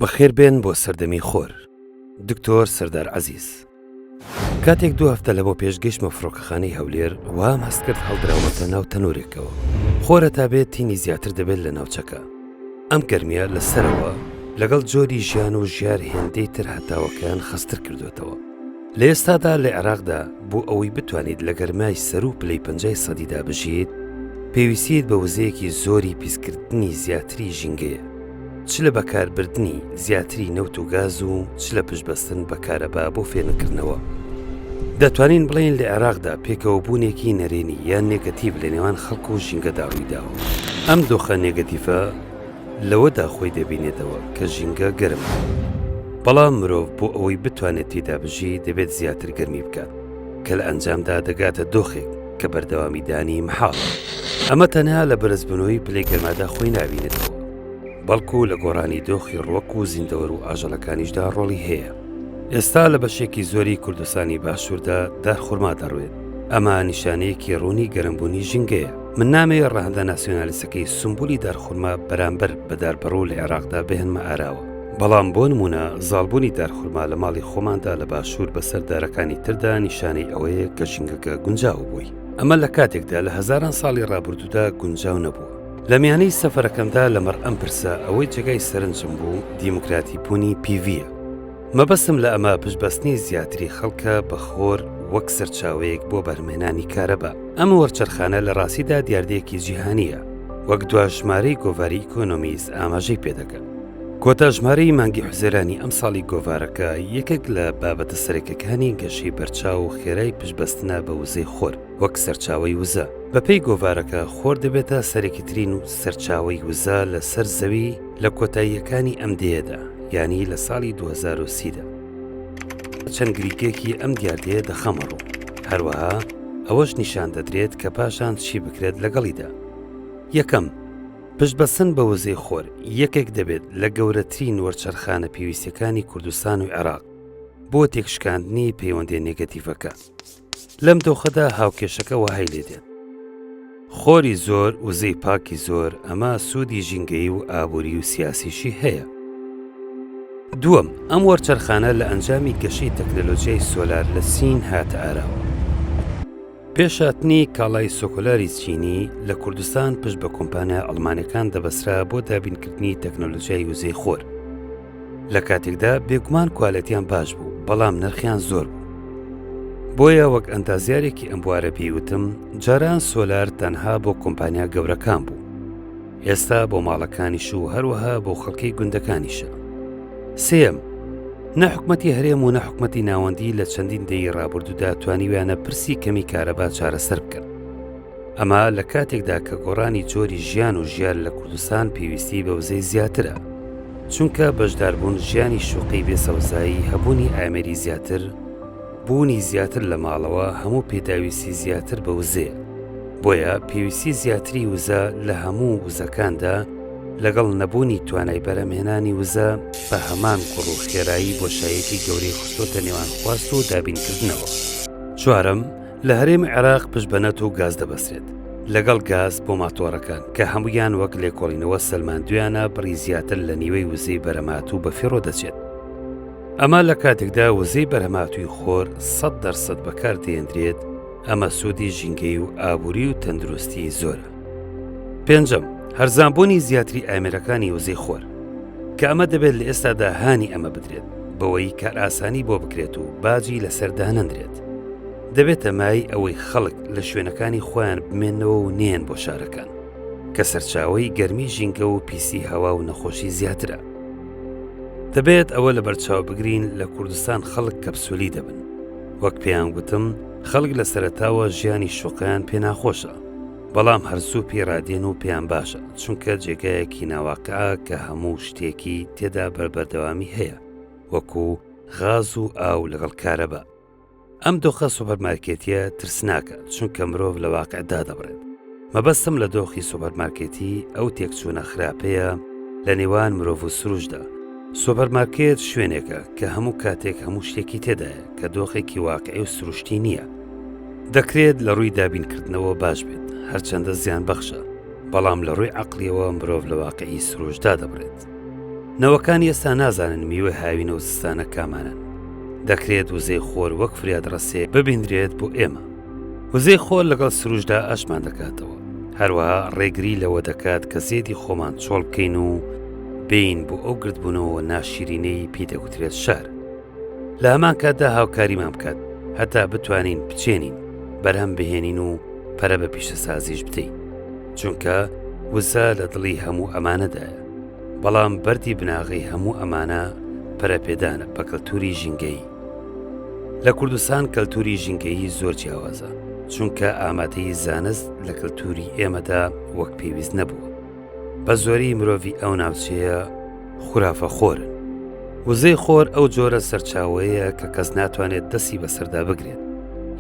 بەخێر بێن بۆ سەردەمی خۆر. دکتۆر سەردار عەزیز. کاتێک 2 هەفتە لەبۆ پێشگەشتمە فڕۆکەخانەی هەولێر وام هەست کرد هەڵدراومەتە ناو تەنۆرێکەوە. خۆرە تا بێت تینی زیاتر دەبێت لە ناوچەکە. ئەم گەرمیە لەسەرەوە لەگەڵ جۆری ژیان و ژیار هێندەی تر هەتاوەکەیان خستر کردوێتەوە. لە ئێستادا لە عێراقدا بۆ ئەوەی بتوانیت لە گەرمای سەر و پلەی 50 سەدیدا بژیت، پێویستیت بە وزەیەکی زۆری پیسکردنی زیاتری ژینگەیە. چ لە بەکاربردنی زیاتری نەوت و گاز و چ لە پشتبەستن بەکارەبا بۆ فێنکردنەوە. دەتوانین بڵێن لە عێراقدا پێکەوە بوونێکی نەرێنی یان نێگەتیڤ لە نێوان خەڵک و ژینگەدا ڕوویداوە. ئەم دۆخە نێگەتیڤە لەوەدا خۆی دەبینێتەوە کە ژینگە گەرمە. بەڵام مرۆڤ بۆ ئەوەی بتوانێت تێدا بژی دەبێت زیاتر گەرمی بکات کە لە ئەنجامدا دەگاتە دۆخێک کە بەردەوامی دانی محاڵە. ئەمە تەنها لە بەرزبوونەوەی پلەی گەرمادا خۆی نابینێتەوە، بەڵکو لە گۆڕانی دۆخی ڕوەک و زیندەوەر و ئاژەڵەکانیشدا ڕۆڵی هەیە. ئێستا لە بەشێکی زۆری کوردستانی باشووردا دارخورما دەڕوێت. ئەمە نیشانەیەکی ڕوونی گەرمبوونی ژینگەیە. من نامەیە ڕەهەندە ناسیۆنالیستەکەی سمبولی دارخورما بەرامبەر بە داربەڕوو لە عێراقدا بهێنمە ئاراوە. بەڵام بۆ نمونە زاڵبوونی دارخورما لە ماڵی خۆماندا لە باشوور بەسەر دارەکانی تردا نیشانەی ئەوەیە کە ژینگەکە گونجاو بووی. ئەمە لە کاتێکدا لە هەزاران ساڵی ڕابردوودا گونجاو نەبووە. لە میانەی سەفەرەکەمدا لەمەڕ ئەم پرسە ئەوەی جێگای سەرنجم بوو دیموکراتی بوونی پیڤە. مەبەستم لە ئەمە پشتبەستنی زیاتری خەڵکە بە خۆر وەک سەرچاوەیەک بۆ بەرهەمهێنانی کارەبا. ئەم وەرچەرخانە لە ڕاستیدا دیاردەیەکی جیهانیە، وەک دواژمارەی گۆڤاری ئیکۆنۆمیست ئاماژەی پێدەکەن. کۆتاژمارەی مانگی حوزێرانی ئەم ساڵی گۆڤارەکە یەکێک لە بابەتە سەرەکیەکانی گەشەی بەرچاو و خێرای پشتبەستنە بە وزەی خۆر وەک سەرچاوەی وزە. بەپێی گۆڤارەکە خۆر دەبێتە سەرەکیترین و سەرچاوەی وزە لە سەر زەوی لە کۆتاییەکانی ئەم دێدا، یعنی لە ساڵی 2030دا. چەند گریگێکی ئەم دیاردەیە دەخەمەڕوو. هەروەها ئەوەش نیشان دەدرێت کە پاشان چی بکرێت لەگەڵیدا. یەکەم، پشتبەستن بە وزەی خۆر یەکێک دەبێت لە گەورەترین وەرچەرخانە پێویستیەکانی کوردستان و عێراق بۆ تێکشکاندنی پەیوەندی نێگەتیڤەکە. لەم دۆخەدا هاوکێشەکە وهای لێدێت. خۆری زۆر، وزەی پاکی زۆر، ئەمە سوودی ژینگەیی و ئابووری و سیاسیشی هەیە. دووەم، ئەم وەرچەرخانە لە ئەنجامی گەشەی تەکنەلۆژیای سۆلار لە سین هاتە ئاراوە. پێشاتنی کاڵای سۆکۆلاری چینی لە کوردستان پشت بە کۆمپانیا ئەڵمانیەکان دەبەسرا بۆ دابینکردنی تەکنۆلۆژیای وزەی خۆر. لە کاتێکدا بێگومان کوالەتیان باش بوو، بەڵام نرخیان زۆر بوو. بۆیە وەک ئەندازیارێکی ئەم بوارە پێیوتم، جاران سۆلار تەنها بۆ کۆمپانیا گەورەکان بوو. ئێستا بۆ ماڵەکانیش و هەروەها بۆ خەڵکی گوندەکانیشە. سێم، نەحکومەتی هەرێم و نەحکومەتی ناوەندی لە چەندین دەی ڕابردوودا توانیویانە پرسی کەمی کارەبا چارەسەر بکەن. ئەمە لە کاتێکدا کە گۆڕانی جۆری ژیان و ژیار لە کوردستان پێویستی بە وزەی زیاترە، چونکە بەشداربوون ژیانی شوقی بێسەوزایی، هەبوونی ئامێری زیاتر، بوونی زیاتر لە ماڵەوە هەموو پێداویستی زیاتر بە وزەیە. بۆیە پێویستی زیاتری وزە لە هەموو وزەکاندا لەگەڵ نەبوونی توانای بەرهەمهێنانی وزە بە هەمان کوڕ و خێرایی بۆشایەتی گەورەی خستۆتە نێوان خواست و دابینکردنەوە. چوارەم، لە هەرێمی عێراق پشت بە نەت و گاز دەبەسرێت، لەگەڵ گاز بۆ ماتۆڕەکان کە هەمویان وەک لێکۆڵینەوە سەلماندویانە بڕی زیاتر لە نیوەی وزەی بەرهەمات و بەفیڕۆ دەچێت. ئەمە لە کاتێکدا وزەی بەرهەماتووی خۆر 100% بەکاردێنرێت. ئەمە سوودی ژینگەی و ئابووری و تەندروستی زۆرە. پێنجەم، هەرزانبوونی زیاتری ئامێرەکانی وزەی خۆر کە ئەمە دەبێت لە ئێستادا هانی ئەمە بدرێت بەوەی کار ئاسانی بۆ بکرێت و باجی لەسەردا نەندرێت. دەبێتە مای ئەوەی خەڵک لە شوێنەکانی خۆیان بمێنەوە و نێن بۆ شارەکان کە سەرچاوەی گەرمی ژینگە و پیسی هەوا و نەخۆشی زیاترە. دەبێت ئەوە لە بەرچاو بگرین لە کوردستان خەڵک کەپسولی دەبن. وەک پێیان گوتم، خەڵک لە سەرەتاوە ژیانی شوقیان پێ ناخۆشە، بەڵام هەرزوو پێڕادێن و پێیان باشە، چونکە جێگایەکی ناواقعە کە هەموو شتێکی تێدا بەردەوامی هەیە، وەکو غاز و ئاو لەگەڵ کارەبا. ئەم دۆخە سوپەرمارکێتیە ترسناکە، چونکە مرۆڤ لە واقعدا دەبڕێت. مەبەستم لە دۆخی سوپەرمارکێتی ئەو تێکچوونە خراپەیە لە نێوان مرۆڤ و سروشدا. سوپەرمارکێت شوێنێکە کە هەموو کاتێک هەموو شتێکی تێدایە کە دۆخێکی واقعی و سروشتی نییە. دەکرێت لە ڕووی دابینکردنەوە باش بێت، هەرچەندە زیان بەخشە، بەڵام لە ڕووی عەقلیەوە مرۆڤ لە واقعی سروشدا دەبڕێت. نەوەکان ئێستا نازانن میوە هاوینە و سستانە کامانن. دەکرێت وزەی خۆر وەک فرياد ڕەسێ ببیندرێت بۆ ئێمە. وزەی خۆر لەگەڵ سروشدا ئاشمان دەکاتەوە. هەروەها ڕێگری لەوە دەکات کە زێدی خۆمان چۆڵ بکەین و بین بۆ ئەو گرتبوونەوە ناشیرینەی پێی دەگوترێت شار. لە هەمان کاتدا هاوکاریمان بکات هەتا بتوانین بچێنین بەرهەم بهێنین و پەرە بە پیشەسازیش بدەین، چونکە وزە لە دڵی هەموو ئەمانەدایە، بەڵام بەردی بناغی هەموو ئەمانە پەرەپێدانە بە کەلتوری ژینگەی. لە کوردستان کەلتوری ژینگەیی زۆر جیاوازە، چونکە ئامادەی زانست لە کەلتوری ئێمەدا وەک پێویست نەبووە. بە زۆری مرۆڤی ئەو ناوچەیە خورافە خۆرن. وزەی خۆر ئەو جۆرە سەرچاوەیە کە کەس ناتوانێت دەستی بەسەردا بگرێت،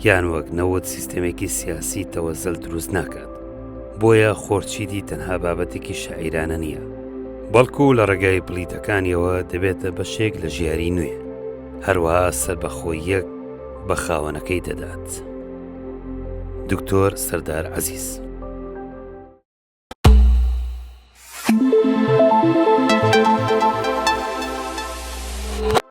یان وەک نەوت سیستەمێکی سیاسی تەوەزەل دروست ناکات. بۆیە خۆرچیدی تەنها بابەتێکی شاعیرانە نییە، بەڵکو لە ڕێگای بڵیتەکانیەوە دەبێتە بەشێک لە ژیاری نوێ، هەروەها سەربەخۆیەک بە خاوەنەکەی دەدات. دکتۆر سەردار عەزیز.